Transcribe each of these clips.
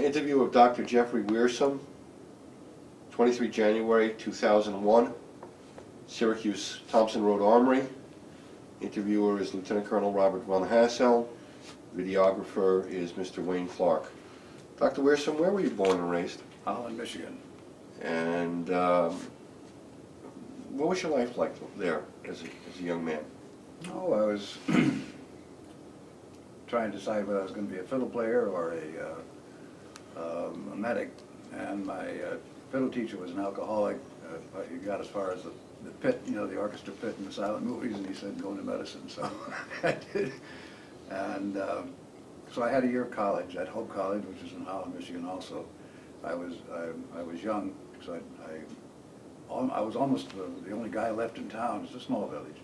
Interview of Dr. Jeffrey Wiersum, 23 January 2001, Syracuse Thompson Road Armory. Interviewer is Lieutenant Colonel Robert von Hassel. Videographer is Mr. Wayne Clark. Dr. Wiersum, where were you born and raised? Holland, Michigan. And what was your life like there as a young man? Oh, I was trying to decide whether I was going to be a fiddle player or a medic. And my fiddle teacher was an alcoholic. He got as far as the pit, you know, the orchestra pit in the silent movies, and he said, go into medicine. So I did. And so I had a year of college at Hope College, which is in Holland, Michigan also. I was young, so I was almost the only guy left in town. It's a small village.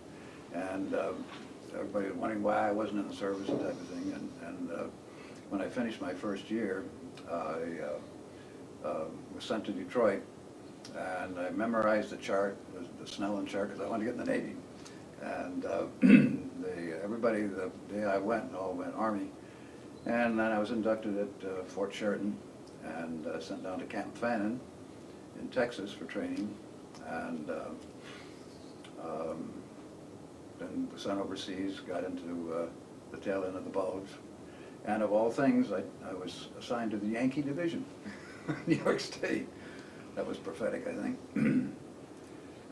And everybody was wondering why I wasn't in the service and type of thing. And when I finished my first year, I was sent to Detroit, and I memorized the chart, the Snellen chart, because I wanted to get in the Navy. And everybody, the day I went, all went Army. And then I was inducted at Fort Sheridan and sent down to Camp Fannin in Texas for training. And then was sent overseas, got into the tail end of the Bulge. And of all things, I was assigned to the Yankee Division, New York State. That was prophetic, I think.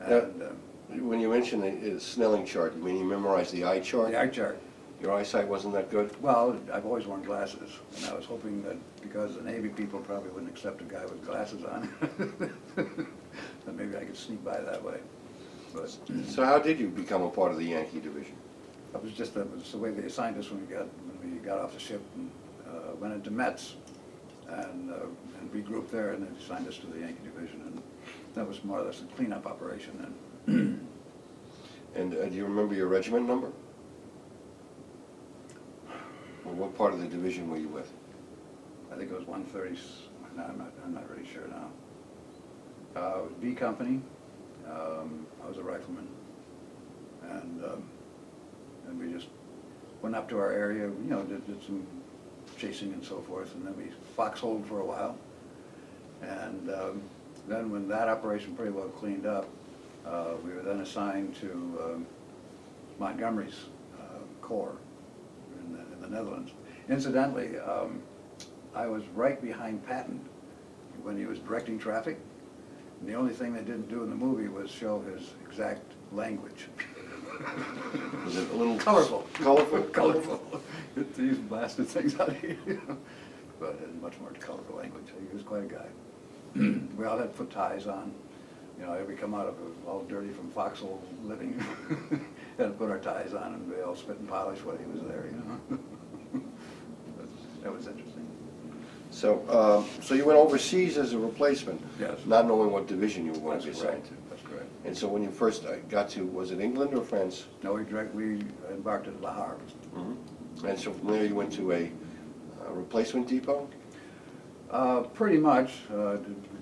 And, when you mentioned the Snelling chart, you mean you memorized the eye chart? the eye chart. Your eyesight wasn't that good? Well, I've always worn glasses, and I was hoping that because the Navy people probably wouldn't accept a guy with glasses on, that maybe I could sneak by that way. But So how did you become a part of the Yankee Division? that was just the way they assigned us when we got off the ship and went into Metz and regrouped there, and they assigned us to the Yankee Division, and that was more or less a cleanup operation then. And do you remember your regiment number? Or what part of the division were you with? I think it was 130. No, I'm not really sure now. B Company. I was a rifleman, and we just went up to our area. You know, did some chasing and so forth, and then we foxholed for a while. And then when that operation pretty well cleaned up, we were then assigned to Montgomery's Corps in the Netherlands. Incidentally, I was right behind Patton when he was directing traffic. And the only thing they didn't do in the movie was show his exact language. Was it a little colorful? Colorful? Colorful. These blasted things out here. But in much more colorful language. He was quite a guy. We all had put ties on. You know, we come out of it all dirty from foxhole living. Had to put our ties on, and we all spit and polish while he was there, you know. That was interesting. So, so you went overseas as a replacement? Yes. Not knowing what division you were going to be That's assigned correct. to? That's correct. And so when you first got to, was it England or France? No, we embarked at Le Havre. Mm-hmm. And so from there you went to a replacement depot? Pretty much.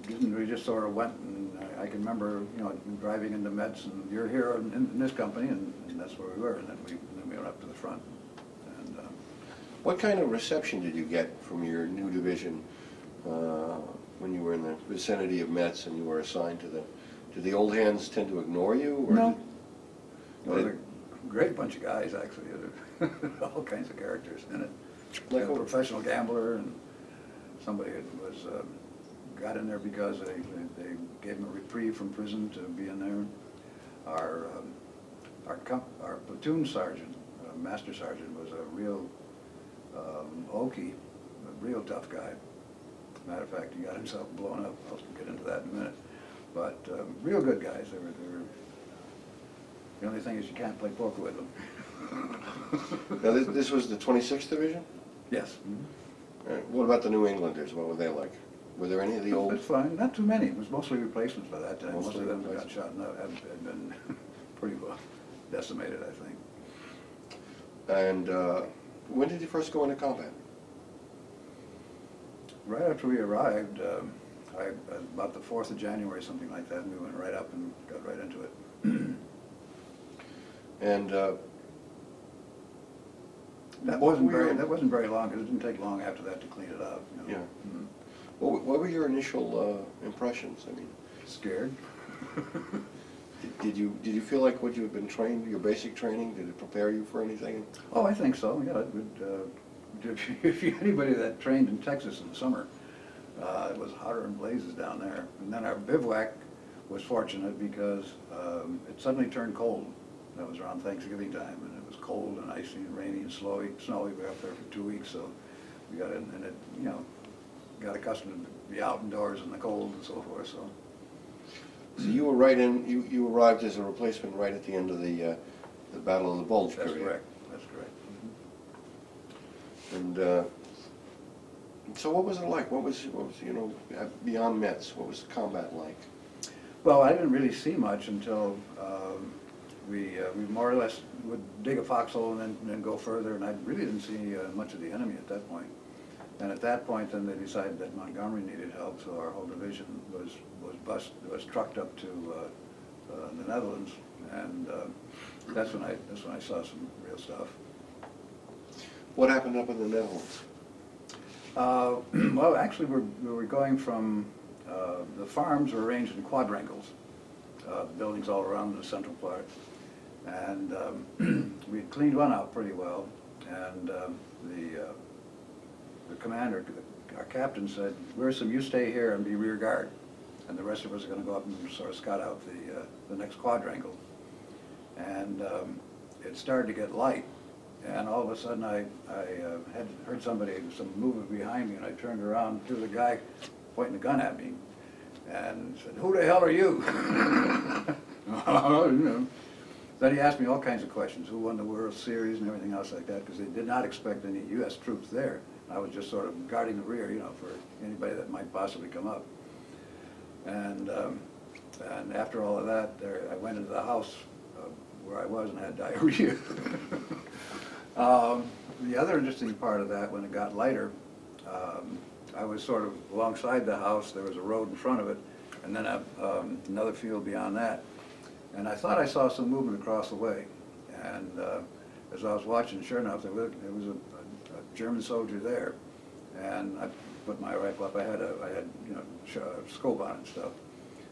We just sort of went, and I can remember, you know, driving into Metz, and you're here in this company, and that's where we were, and then we went up to the front. And What kind of reception did you get from your new division when you were in the vicinity of Metz and you were assigned to them? Did the old hands tend to ignore you? Or no. It was a great bunch of guys, actually. All kinds of characters in it. Like a professional gambler, and somebody who was got in there because they gave him a reprieve from prison to be in there. Our platoon sergeant, master sergeant, was a real Okie, a real tough guy. Matter of fact, he got himself blown up. I'll get into that in a minute. But real good guys. They were. The only thing is you can't play poker with them. Now this was the 26th Division? Yes. What about the New Englanders? What were they like? Were there any of the old? It's fine. Not too many. It was mostly replacements by that time. Most Mostly of them got replacements. shot and had been pretty well decimated, I think. And when did you first go into combat? Right after we arrived, about the 4th of January, something like that, and we went right up and got right into it. And That What wasn't were your- very long, because it didn't take long after that to clean it out, you know. Yeah. Mhm. What were your initial impressions? I mean, Scared? did you feel like what you had been trained, your basic training, did it prepare you for anything? Oh, I think so, yeah. It would, anybody that trained in Texas in the summer, it was hotter than blazes down there. And then our bivouac was fortunate because it suddenly turned cold. That was around Thanksgiving time, and it was cold and icy and rainy and snowy. We were up there for 2 weeks, so we got in, and it, you know, got accustomed to be out indoors in the cold and so forth. So you were right in. You arrived as a replacement right at the end of the Battle of the Bulge That's period. correct. That's correct. And so, what was it like? What was you know beyond Metz? What was the combat like? Well, I didn't really see much until we more or less would dig a foxhole and then go further, and I really didn't see much of the enemy at that point. And at that point, then they decided that Montgomery needed help, so our whole division was trucked up to the Netherlands, and that's when I saw some real stuff. What happened up in the Netherlands? Well, actually, we were going from the farms were arranged in quadrangles, buildings all around the central part, and we had cleaned one out pretty well, and the commander, our captain, said, "Wiersum, you stay here and be rear guard, and the rest of us are going to go up and sort of scout out the next quadrangle." And it started to get light, and all of a sudden I had heard some movement behind me, and I turned around, there was a guy pointing a gun at me, and said, "Who the hell are you?" You know. Then he asked me all kinds of questions, who won the World Series and everything else like that, because they did not expect any U.S. troops there. I was just sort of guarding the rear, you know, for anybody that might possibly come up. And after all of that, I went into the house where I was and had diarrhea. The other interesting part of that, when it got lighter, I was sort of alongside the house. There was a road in front of it, and then another field beyond that. And I thought I saw some movement across the way. And as I was watching, sure enough, there was a German soldier there. And I put my rifle up. I had you know, scope on it and stuff.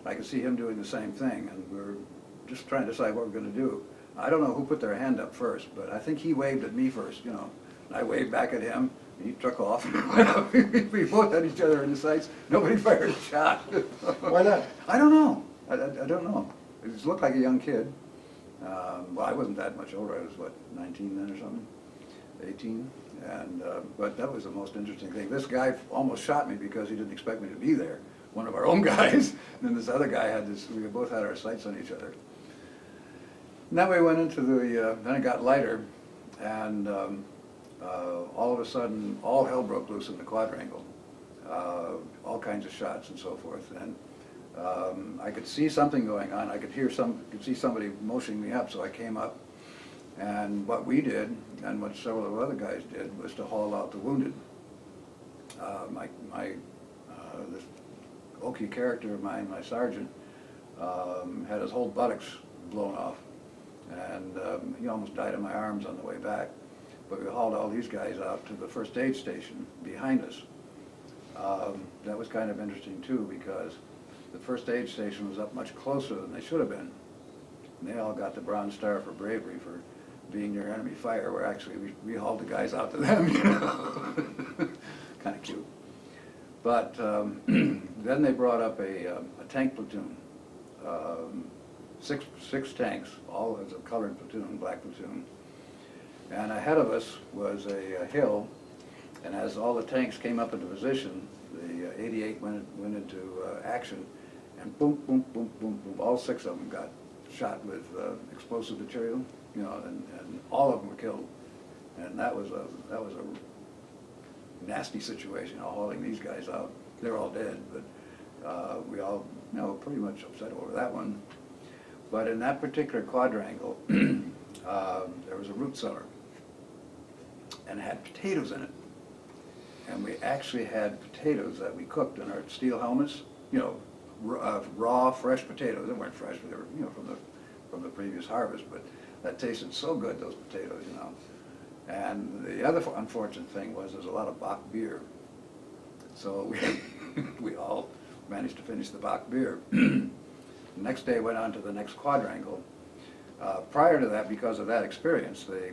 I could see him doing the same thing, and we were just trying to decide what we're going to do. I don't know who put their hand up first, but I think he waved at me first, you know. And I waved back at him, and he took off. We both had each other in the sights. Nobody fired a shot. Why not? I don't know. I don't know. He just looked like a young kid. Well, I wasn't that much older. I was, what, 19 then or something? 18? And, but that was the most interesting thing. This guy almost shot me because he didn't expect me to be there. One of our own guys. And then this other guy had this, we both had our sights on each other. And then we went into then it got lighter, and all of a sudden, all hell broke loose in the quadrangle. All kinds of shots and so forth. And I could see something going on. I could see somebody motioning me up, so I came up. And what we did, and what several of the other guys did, was to haul out the wounded. This oaky character of mine, my sergeant, had his whole buttocks blown off, and he almost died in my arms on the way back. But we hauled all these guys out to the first aid station behind us. That was kind of interesting too, because the first aid station was up much closer than they should have been. And they all got the Bronze Star for bravery for being near enemy fire, where actually we hauled the guys out to them, you know. Kind of cute. But then they brought up a tank platoon, six tanks, all as a colored platoon, black platoon. And ahead of us was a hill, and as all the tanks came up into position, the 88 went into action, and boom, boom, boom, boom, boom, all six of them got shot with explosive material, you know, and all of them were killed. And that was a nasty situation, you know, hauling these guys out. They're all dead, but we all, you know, pretty much upset over that one. But in that particular quadrangle, there was a root cellar, and it had potatoes in it. And we actually had potatoes that we cooked in our steel helmets, you know, raw, fresh potatoes. They weren't fresh, but they were, you know, from the previous harvest. But that tasted so good, those potatoes, you know. And the other unfortunate thing was there's a lot of Bock beer. So we all managed to finish the Bock beer. The next day went on to the next Quadrangle. Prior to that, because of that experience, they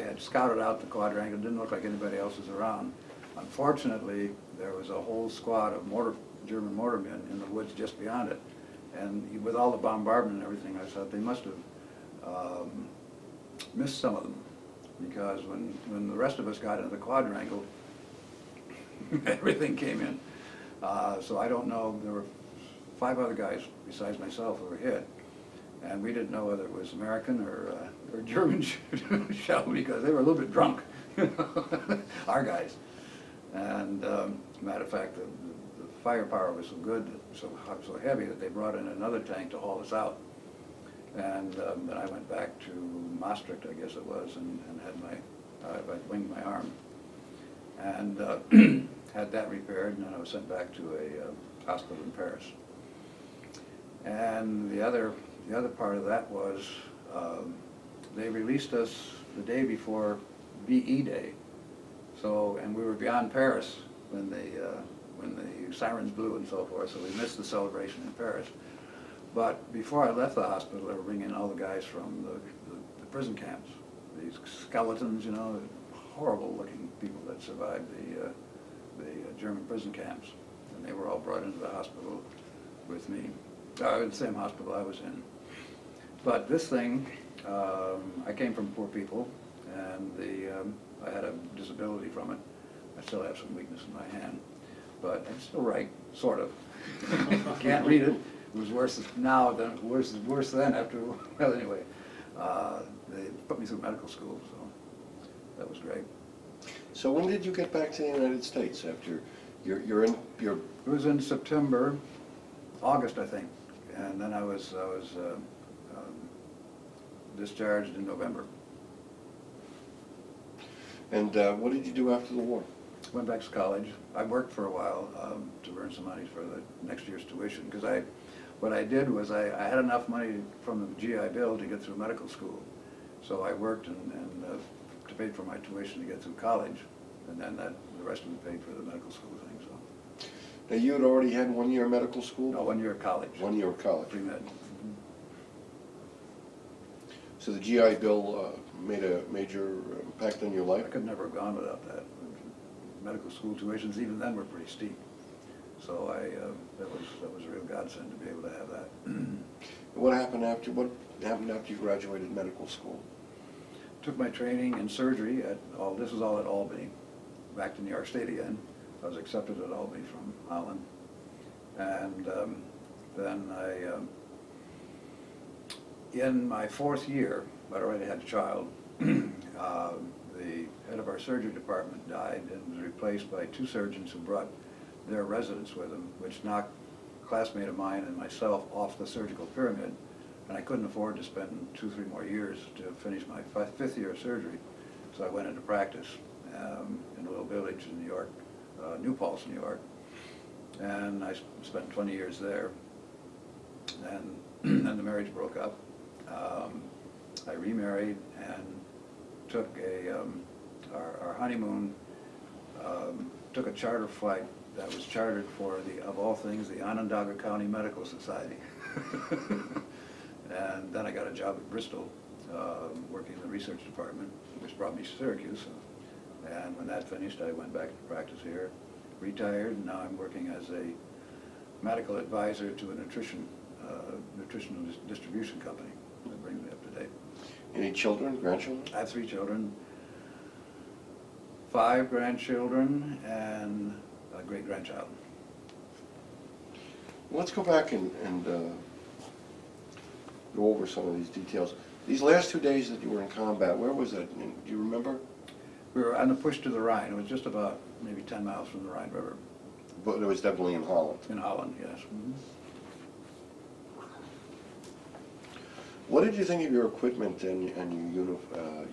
had scouted out the Quadrangle. It didn't look like anybody else was around. Unfortunately, there was a whole squad of German mortarmen in the woods just beyond it. And with all the bombardment and everything, I thought they must have missed some of them. Because when the rest of us got into the Quadrangle, everything came in. So I don't know, there were 5 other guys besides myself who were hit. And we didn't know whether it was American or German shell because they were a little bit drunk, our guys. And matter of fact, the firepower was so good, so heavy that they brought in another tank to haul us out. And then I went back to Maastricht, I guess it was, and had I winged my arm. And had that repaired, and then I was sent back to a hospital in Paris. And the other part of that was they released us the day before VE Day. So, and we were beyond Paris when the sirens blew and so forth, so we missed the celebration in Paris. But before I left the hospital, they were bringing in all the guys from the prison camps. These skeletons, you know, horrible looking people that survived the German prison camps. And they were all brought into the hospital with me. The same hospital I was in. But this thing, I came from poor people, and I had a disability from it. I still have some weakness in my hand, but I can still write, sort of. Can't read it. It was worse now than worse then. After well, anyway, they put me through medical school, so that was great. So when did you get back to the United States after you're in your? It was in September, August, I think, and then I was discharged in November. And what did you do after the war? Went back to college. I worked for a while to earn some money for the next year's tuition, because what I did was I had enough money from the GI Bill to get through medical school. So I worked and to pay for my tuition to get through college, and then the rest of it paid for the medical school thing. So. Now you had already had 1 year of medical school? No, 1 year of college. 1 year of college. Pre-med. So the GI Bill made a major impact on your life? I could never have gone without that. Medical school tuitions, even then, were pretty steep. So that was a real godsend to be able to have that. What happened after you graduated medical school? Took my training in surgery this was all at Albany, back to New York State again. I was accepted at Albany from Holland. And then in my 4th year, I'd already had a child, the head of our surgery department died and was replaced by 2 surgeons who brought their residents with them, which knocked a classmate of mine and myself off the surgical pyramid. And I couldn't afford to spend 2-3 more years to finish my 5th year of surgery. So I went into practice in a little village in New York, New Paltz, New York. And I spent 20 years there. And then the marriage broke up. I remarried and took our honeymoon, took a charter flight that was chartered for of all things, the Onondaga County Medical Society. And then I got a job at Bristol, working in the research department, which brought me to Syracuse. And when that finished, I went back to practice here, retired, and now I'm working as a medical advisor to a nutritional distribution company. That brings me up to date. Any children, grandchildren? I have 3 children, 5 grandchildren, and a great-grandchild. Let's go back and go over some of these details. These last 2 days that you were in combat, where was that? Do you remember? We were on the push to the Rhine. It was just about maybe 10 miles from the Rhine River. But it was definitely in Holland. In Holland, yes. Mm-hmm. What did you think of your equipment and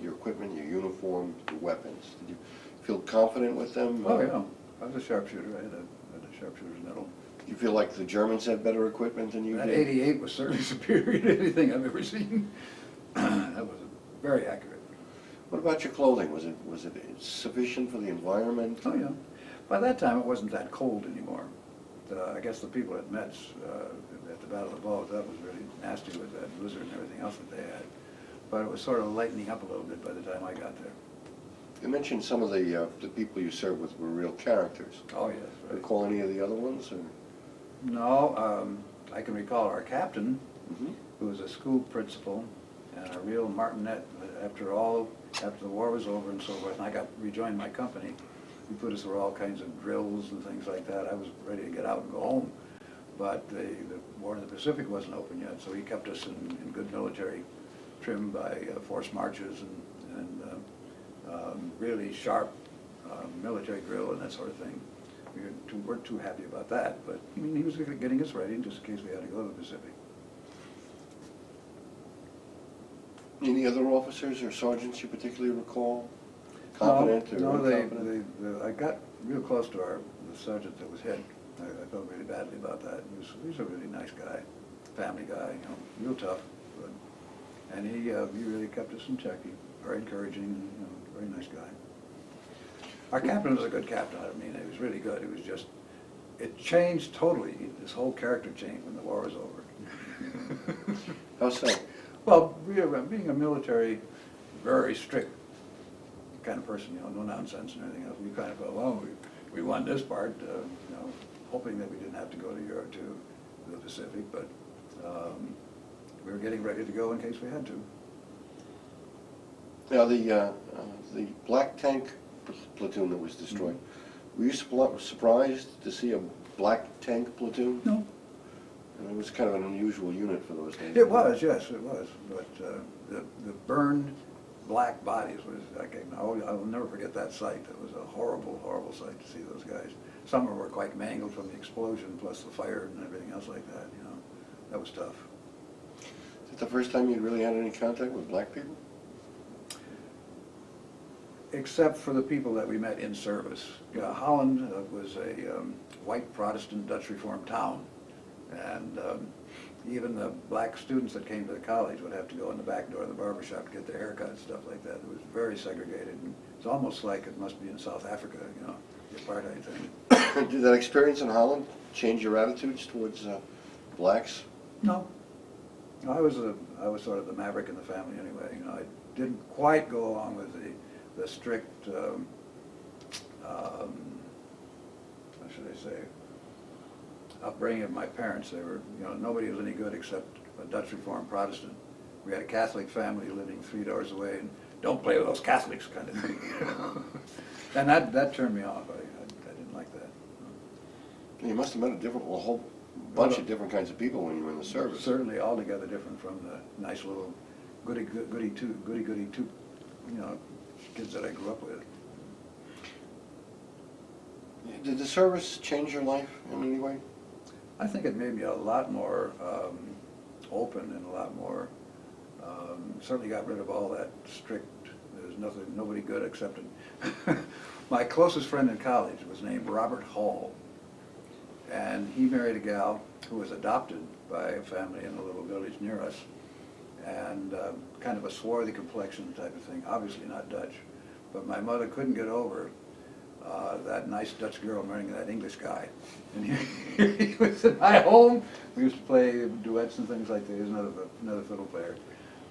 your equipment, your uniform, your weapons? Did you feel confident with them? Oh, yeah. I was a sharpshooter. I had a sharpshooter's medal. Do you feel like the Germans had better equipment than you That did? .88 was certainly superior to anything I've ever seen. That was very accurate. What about your clothing? Was it sufficient for the environment? Oh, yeah. By that time, it wasn't that cold anymore. I guess the people at Metz, at the Battle of the Bulge, that was really nasty with that blizzard and everything else that they had. But it was sort of lightening up a little bit by the time I got there. You mentioned some of the people you served with were real characters. Oh, yes. Right. Recall any of the other ones? Or? No, I can recall our captain, Mm-hmm. who was a school principal and a real martinet. After the war was over and so forth, and I rejoined my company, he put us through all kinds of drills and things like that. I was ready to get out and go home, but the war in the Pacific wasn't open yet, so he kept us in good military trim by forced marches and really sharp military drill and that sort of thing. We weren't too happy about that, but I mean, he was getting us ready just in case we had to go to the Pacific. Any other officers or sergeants you particularly recall? Competent or incompetent? I got real close to the sergeant that was hit. I felt really badly about that. He was a really nice guy, family guy, you know, real tough. But, and he really kept us in check. Very encouraging, you know, very nice guy. Our captain was a good captain. I mean, he was really good. It was just, it changed totally. His whole character changed when the war was over. How so? Well, being a military, very strict kind of person, you know, no nonsense and everything else. We kind of felt, well, we won this part, you know, hoping that we didn't have to go to Europe, to the Pacific, but we were getting ready to go in case we had to. Now, the black tank platoon that was destroyed, were you surprised to see a black tank platoon? No. And it was kind of an unusual unit for those days. It was, yes, it was. But the burned black bodies was, I'll never forget that sight. It was a horrible, horrible sight to see those guys. Some were quite mangled from the explosion, plus the fire and everything else like that, you know. That was tough. Is it the first time you'd really had any contact with black people? Except for the people that we met in service. Holland was a white Protestant Dutch Reformed town. And even the black students that came to the college would have to go in the back door of the barber shop to get their haircut and stuff like that. It was very segregated. And it's almost like it must be in South Africa, you know, the apartheid thing. Did that experience in Holland change your attitudes towards blacks? No. I was sort of the maverick in the family anyway. You know, I didn't quite go along with the strict, how should I say, upbringing of my parents. They were, you know, nobody was any good except a Dutch Reformed Protestant. We had a Catholic family living 3 doors away, and don't play with those Catholics kind of thing. And that turned me off. I didn't like that. You must have met a whole bunch of different kinds of people when you were in the service. Certainly altogether different from the nice little goody two, you know, kids that I grew up with. Did the service change your life in any way? I think it made me a lot more open and a lot more, certainly got rid of all that strict, there's nobody good except my closest friend in college was named Robert Hall, and he married a gal who was adopted by a family in a little village near us, and kind of a swarthy complexion type of thing, obviously not Dutch, but my mother couldn't get over that nice Dutch girl marrying that English guy. And he was in my home. We used to play duets and things like that. He was another fiddle player.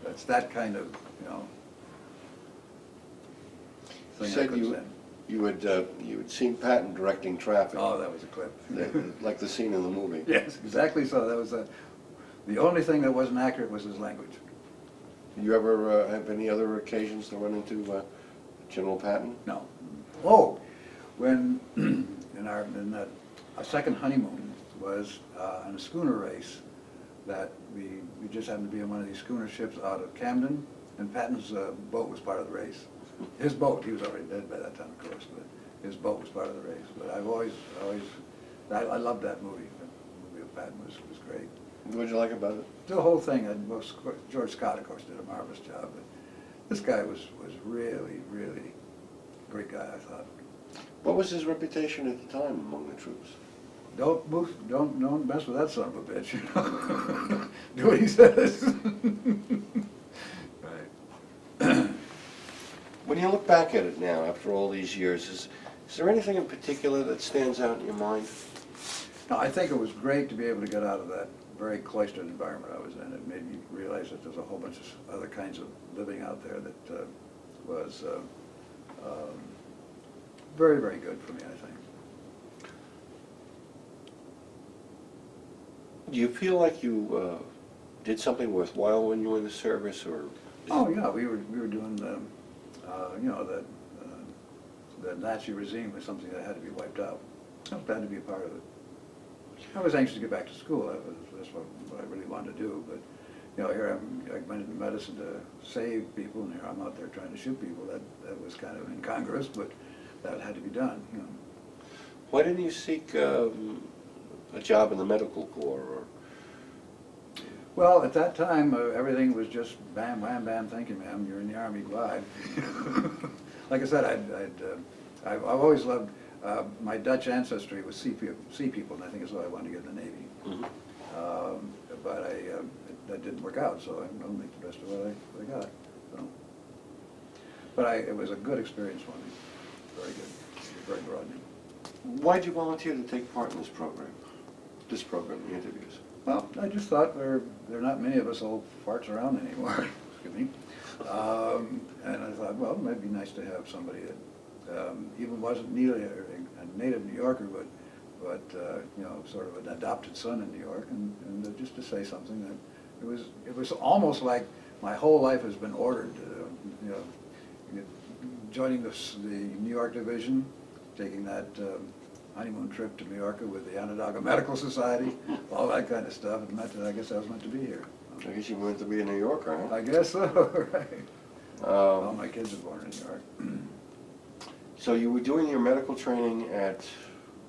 That's that kind of, you know, You thing I said could stand. you had seen Patton directing traffic. Oh, that was a clip. Like the scene in the movie. Yes, exactly so. That was the only thing that wasn't accurate was his language. Did you ever have any other occasions to run into General Patton? No. Oh, when our second honeymoon was on a schooner race that we just happened to be on one of these schooner ships out of Camden, and Patton's boat was part of the race. His boat, he was already dead by that time, of course, but his boat was part of the race. But I loved that movie. The movie of Patton was great. What did you like about it? The whole thing, George Scott, of course, did a marvelous job, but this guy was really, really a great guy, I thought. What was his reputation at the time among the troops? Don't mess with that son of a bitch, you know. Do what he says. Right. When you look back at it now, after all these years, is there anything in particular that stands out in your mind? No, I think it was great to be able to get out of that very cloistered environment I was in. It made me realize that there's a whole bunch of other kinds of living out there that was very, very good for me, I think. Do you feel like you did something worthwhile when you were in the service, or? Oh yeah, we were doing you know, the Nazi regime was something that had to be wiped out. I was glad to be a part of it. I was anxious to get back to school. That's what I really wanted to do. But you know, here I went into medicine to save people, and here I'm out there trying to shoot people. That was kind of incongruous, but that had to be done. You know. Why didn't you seek a job in the medical corps? Or? Well, at that time, everything was just bam, wham, bam, thank you, ma'am, you're in the Army, glide. Like I said, I've always loved, my Dutch ancestry was sea people, and I think that's why I wanted to get in the Navy. Mm-hmm. But that didn't work out, so I'll make the best of what I got. So. But it was a good experience for me, very good, very broadening. Why did you volunteer to take part in this program, the interviews? Well, I just thought there are not many of us old farts around anymore, excuse me. And I thought, well, it might be nice to have somebody that even wasn't nearly a native New Yorker, but you know, sort of an adopted son in New York, and just to say something that it was almost like my whole life has been ordered. You know, joining the New York Division, taking that honeymoon trip to Mallorca with the Onondaga Medical Society, all that kind of stuff. It meant that I guess I was meant to be here. I guess you were meant to be a New Yorker, huh? I guess so, right. All my kids are born in New York. So you were doing your medical training at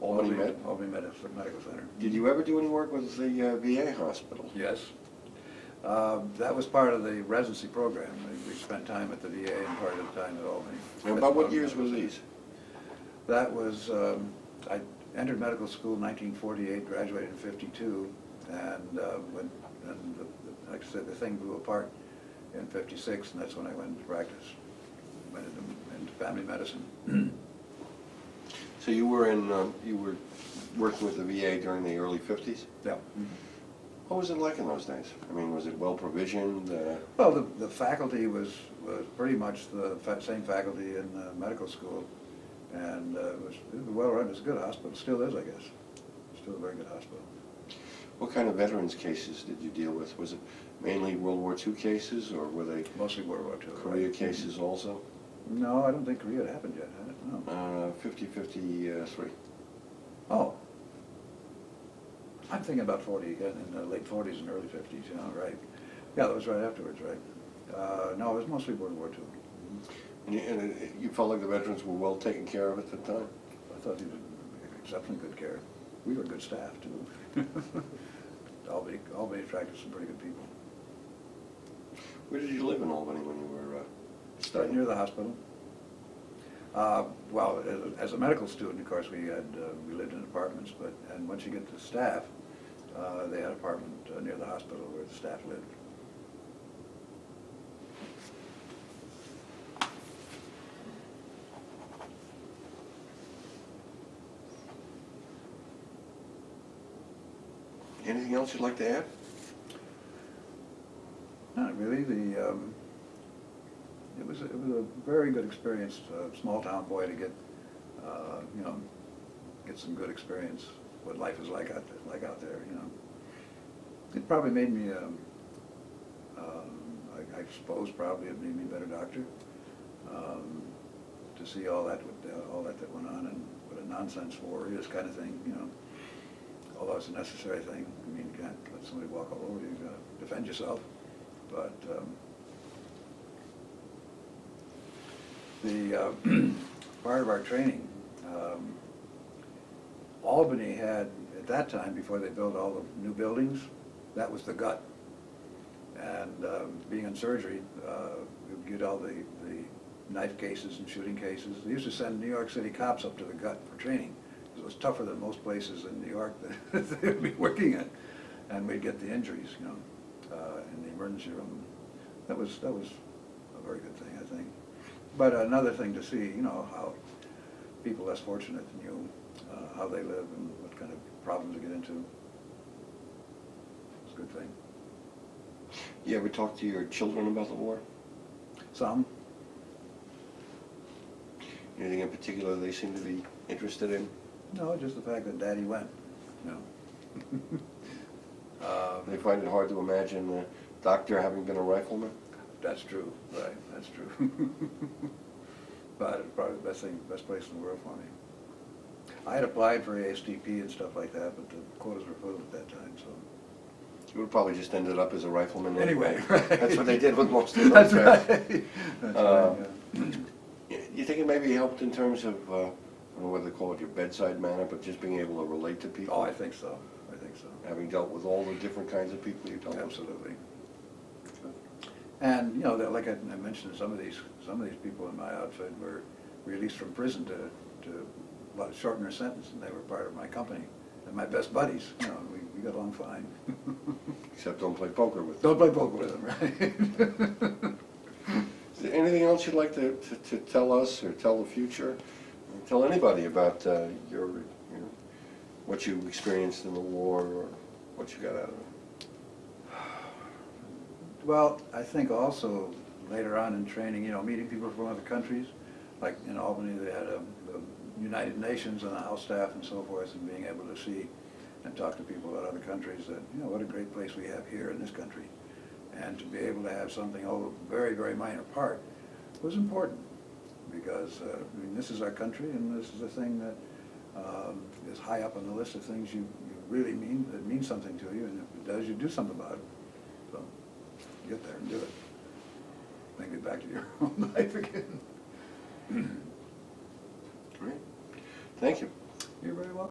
Albany Medical Center. Did you ever do any work with the VA hospital? Yes. That was part of the residency program. We spent time at the VA and part of the time at Albany. And about what years were these? That was, I entered medical school in 1948, graduated in 52, and like I said, the thing blew apart in 56, and that's when I went into practice, went into family medicine. So you were working with the VA during the early 50s? Yeah. What was it like in those days? I mean, was it well provisioned? Well, the faculty was pretty much the same faculty in medical school, and it was well run. It was a good hospital. Still is, I guess. Still a very good hospital. What kind of veterans cases did you deal with? Was it mainly World War II cases, or were they Mostly World War II. Korea right? cases also? No, I don't think Korea had happened yet, had it? No. 53. Oh. I'm thinking about 40, in the late 40s and early 50s, you know, right. Yeah, that was right afterwards, right. No, it was mostly World War II. And you felt like the veterans were well taken care of at the time? I thought he was exceptionally good care. We were good staff, too. Albany attracted some pretty good people. Where did you live in Albany when you were Right studying? near the hospital. Well, as a medical student, of course, we lived in apartments, and once you get to staff, they had an apartment near the hospital where the staff lived. Anything else you'd like to add? Not really. It was a very good experience. Small town boy to get you know, get some good experience what life is like out there. You know, it probably made me I suppose probably it made me a better doctor to see all that went on and what a nonsense war is, kind of thing. You know. Although it's a necessary thing. I mean, you can't let somebody walk all over you. You've got to defend yourself. But the part of our training, Albany had, at that time, before they built all the new buildings, that was the gut. And being in surgery, we would get all the knife cases and shooting cases. They used to send New York City cops up to the gut for training. It was tougher than most places in New York that they would be working in, and we'd get the injuries, you know, in the emergency room. That was a very good thing, I think. But another thing to see, you know, how people less fortunate than you, how they live and what kind of problems they get into. It's a good thing. You ever talk to your children about the war? Some. Anything in particular they seem to be interested in? No, just the fact that Daddy went, you know. They find it hard to imagine a doctor having been a rifleman? That's true, right, that's true. But it's probably the best place in the world for me. I had applied for ASTP and stuff like that, but the quotas were full at that time, so. You would have probably just ended up as a rifleman Anyway, right. That's what they did with most of those That's guys. right. That's right, yeah. You think it maybe helped in terms of, I don't know whether to call it your bedside manner, but just being able to relate to people? Oh, I think so, I think so. Having dealt with all the different kinds of people you dealt with? Absolutely. And, you know, that, like I mentioned, some of these people in my outfit were released from prison to shorten their sentence, and they were part of my company. And my best buddies, you know, we got along fine. Except don't play poker with them. Don't play poker with them, right? Is there anything else you'd like to tell us or tell the future? Or tell anybody about your what you experienced in the war or what you got out of it? Well, I think also later on in training, you know, meeting people from other countries, like in Albany, they had the United Nations on the house staff and so forth, and being able to see and talk to people about other countries that, you know, what a great place we have here in this country. And to be able to have something, oh, very, very minor part, was important. Because, I mean, this is our country, and this is a thing that is high up on the list of things you really mean, that means something to you, and if it does, you do something about it. So, get there and do it. Then get back to your own life again. Great. Thank you. You're very welcome.